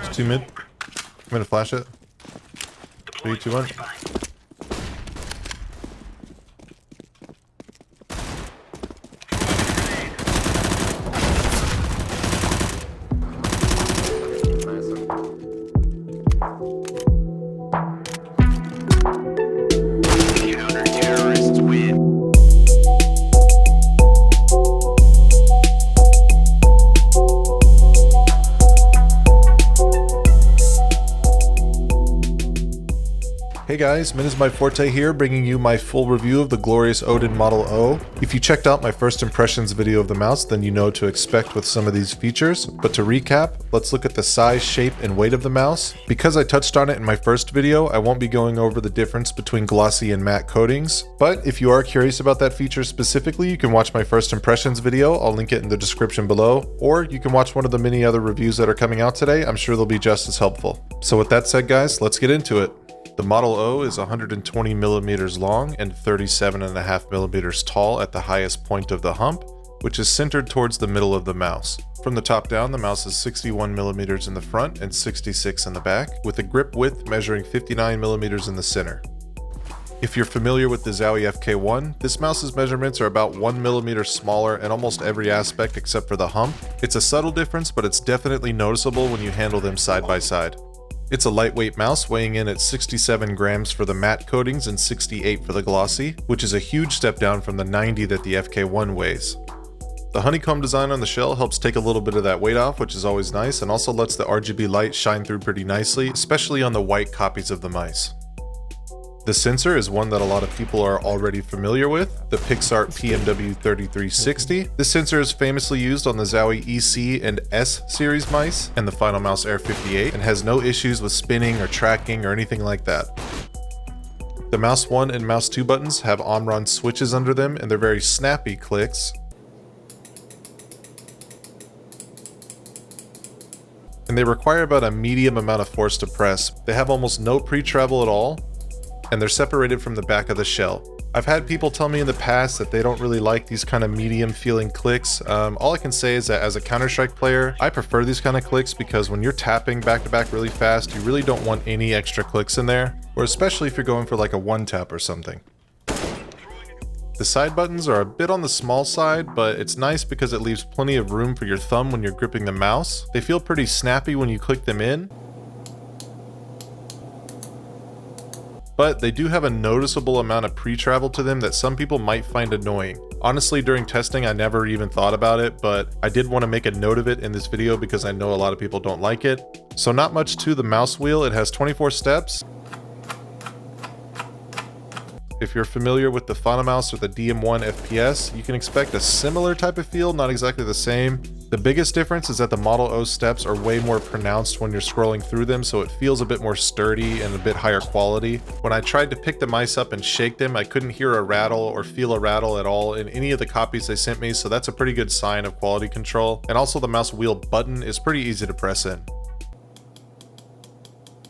It's 2 mid. I'm gonna flash it. 3, 2, 1. Hey guys, Menismyforte here, bringing you my full review of the glorious Odin Model O. If you checked out my first impressions video of the mouse, then you know what to expect with some of these features. But to recap, let's look at the size, shape, and weight of the mouse. Because I touched on it in my first video, I won't be going over the difference between glossy and matte coatings. But if you are curious about that feature specifically, you can watch my first impressions video. I'll link it in the description below. Or you can watch one of the many other reviews that are coming out today. I'm sure they'll be just as helpful. So with that said guys, let's get into it. The Model O is 120 millimeters long and 37.5 millimeters tall at the highest point of the hump, which is centered towards the middle of the mouse. From the top down, the mouse is 61 millimeters in the front and 66 in the back, with a grip width measuring 59 millimeters in the center. If you're familiar with the Zowie FK1, this mouse's measurements are about 1 millimeter smaller in almost every aspect except for the hump. It's a subtle difference, but it's definitely noticeable when you handle them side by side. It's a lightweight mouse weighing in at 67 grams for the matte coatings and 68 for the glossy, which is a huge step down from the 90 that the FK1 weighs. The honeycomb design on the shell helps take a little bit of that weight off, which is always nice, and also lets the RGB light shine through pretty nicely, especially on the white copies of the mice. The sensor is one that a lot of people are already familiar with, the Pixart PMW3360. This sensor is famously used on the Zowie EC and S series mice and the Final Mouse Air 58 and has no issues with spinning or tracking or anything like that. The Mouse 1 and Mouse 2 buttons have Omron switches under them and they're very snappy clicks. And they require about a medium amount of force to press. They have almost no pre-travel at all, and they're separated from the back of the shell. I've had people tell me in the past that they don't really like these kind of medium feeling clicks. All I can say is that as a Counter-Strike player, I prefer these kind of clicks because when you're tapping back to back really fast, you really don't want any extra clicks in there, or especially if you're going for like a one tap or something. The side buttons are a bit on the small side, but it's nice because it leaves plenty of room for your thumb when you're gripping the mouse. They feel pretty snappy when you click them in, but they do have a noticeable amount of pre-travel to them that some people might find annoying. Honestly, during testing, I never even thought about it, but I did want to make a note of it in this video because I know a lot of people don't like it. So not much to the mouse wheel. It has 24 steps. If you're familiar with the Final Mouse or the DM1 FPS, you can expect a similar type of feel, not exactly the same. The biggest difference is that the Model O steps are way more pronounced when you're scrolling through them, so it feels a bit more sturdy and a bit higher quality. When I tried to pick the mice up and shake them, I couldn't hear a rattle or feel a rattle at all in any of the copies they sent me, so that's a pretty good sign of quality control. And also the mouse wheel button is pretty easy to press in.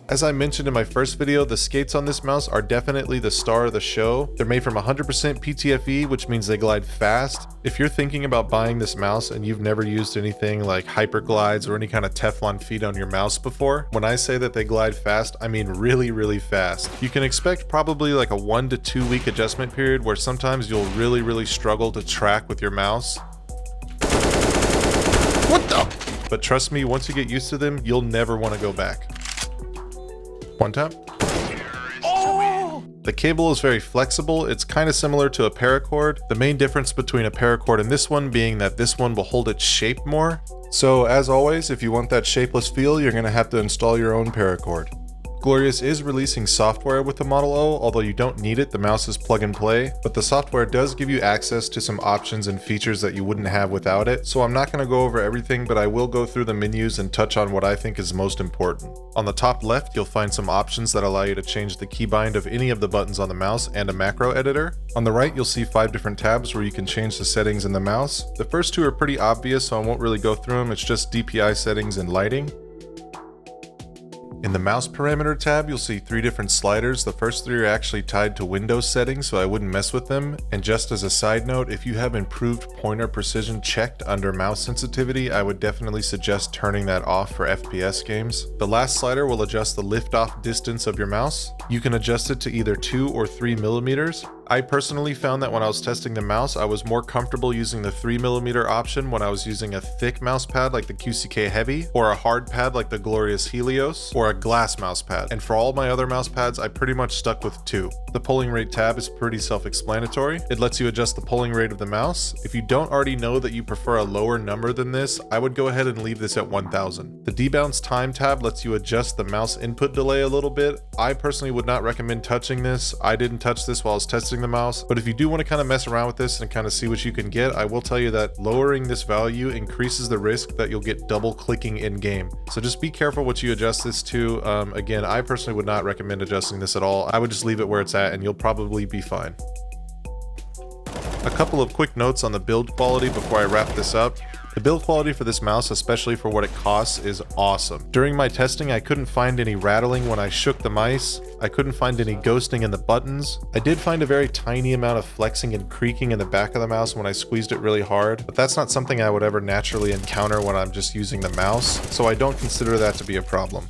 As I mentioned in my first video, the skates on this mouse are definitely the star of the show. They're made from 100% PTFE, which means they glide fast. If you're thinking about buying this mouse and you've never used anything like hyper glides or any kind of Teflon feet on your mouse before, when I say that they glide fast, I mean really fast. You can expect probably like a 1 to 2 week adjustment period where sometimes you'll really struggle to track with your mouse. What the? But trust me, once you get used to them, you'll never want to go back. One tap. Oh! The cable is very flexible. It's kind of similar to a paracord. The main difference between a paracord and this one being that this one will hold its shape more. So as always, if you want that shapeless feel, you're going to have to install your own paracord. Glorious is releasing software with the Model O, although you don't need it, the mouse is plug and play, but the software does give you access to some options and features that you wouldn't have without it, so I'm not going to go over everything, but I will go through the menus and touch on what I think is most important. On the top left, you'll find some options that allow you to change the keybind of any of the buttons on the mouse and a macro editor. On the right, you'll see 5 different tabs where you can change the settings in the mouse. The first 2 are pretty obvious, so I won't really go through them, it's just DPI settings and lighting. In the mouse parameter tab, you'll see 3 different sliders. The first 3 are actually tied to Windows settings, so I wouldn't mess with them. And just as a side note, if you have improved pointer precision checked under mouse sensitivity, I would definitely suggest turning that off for FPS games. The last slider will adjust the lift-off distance of your mouse. You can adjust it to either 2 or 3 millimeters. I personally found that when I was testing the mouse, I was more comfortable using the 3mm option when I was using a thick mouse pad like the QCK Heavy, or a hard pad like the Glorious Helios, or a glass mouse pad. And for all my other mouse pads, I pretty much stuck with 2. The polling rate tab is pretty self-explanatory. It lets you adjust the polling rate of the mouse. If you don't already know that you prefer a lower number than this, I would go ahead and leave this at 1000. The Debounce time tab lets you adjust the mouse input delay a little bit. I personally would not recommend touching this. I didn't touch this while I was testing the mouse, but if you do want to kind of mess around with this and kind of see what you can get, I will tell you that lowering this value increases the risk that you'll get double clicking in game. So just be careful what you adjust this to. Again, I personally would not recommend adjusting this at all. I would just leave it where it's at and you'll probably be fine. A couple of quick notes on the build quality before I wrap this up. The build quality for this mouse, especially for what it costs, is awesome. During my testing, I couldn't find any rattling when I shook the mice. I couldn't find any ghosting in the buttons. I did find a very tiny amount of flexing and creaking in the back of the mouse when I squeezed it really hard, but that's not something I would ever naturally encounter when I'm just using the mouse, so I don't consider that to be a problem.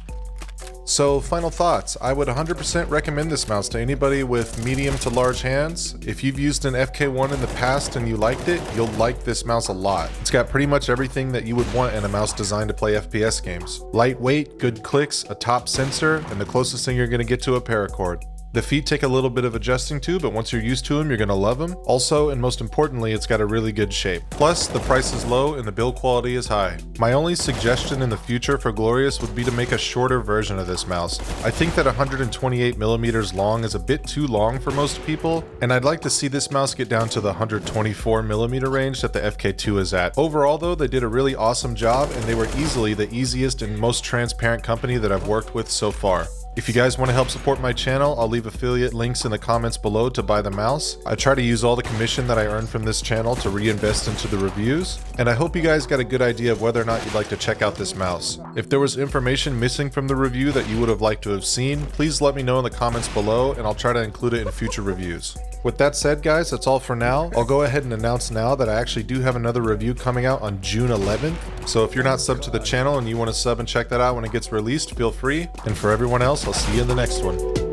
So final thoughts, I would 100% recommend this mouse to anybody with medium to large hands. If you've used an FK1 in the past and you liked it, you'll like this mouse a lot. It's got pretty much everything that you would want in a mouse designed to play FPS games. Lightweight, good clicks, a top sensor, and the closest thing you're going to get to a paracord. The feet take a little bit of adjusting to, but once you're used to them, you're gonna love them. Also, and most importantly, it's got a really good shape. Plus, the price is low and the build quality is high. My only suggestion in the future for Glorious would be to make a shorter version of this mouse. I think that 128mm long is a bit too long for most people, and I'd like to see this mouse get down to the 124mm range that the FK2 is at. Overall though, they did a really awesome job, and they were easily the easiest and most transparent company that I've worked with so far. If you guys want to help support my channel, I'll leave affiliate links in the comments below to buy the mouse. I try to use all the commission that I earn from this channel to reinvest into the reviews, and I hope you guys got a good idea of whether or not you'd like to check out this mouse. If there was information missing from the review that you would have liked to have seen, please let me know in the comments below and I'll try to include it in future reviews. With that said guys, that's all for now. I'll go ahead and announce now that I actually do have another review coming out on June 11th. So if you're not subbed to the channel and you want to sub and check that out when it gets released, feel free. And for everyone else, I'll see you in the next one.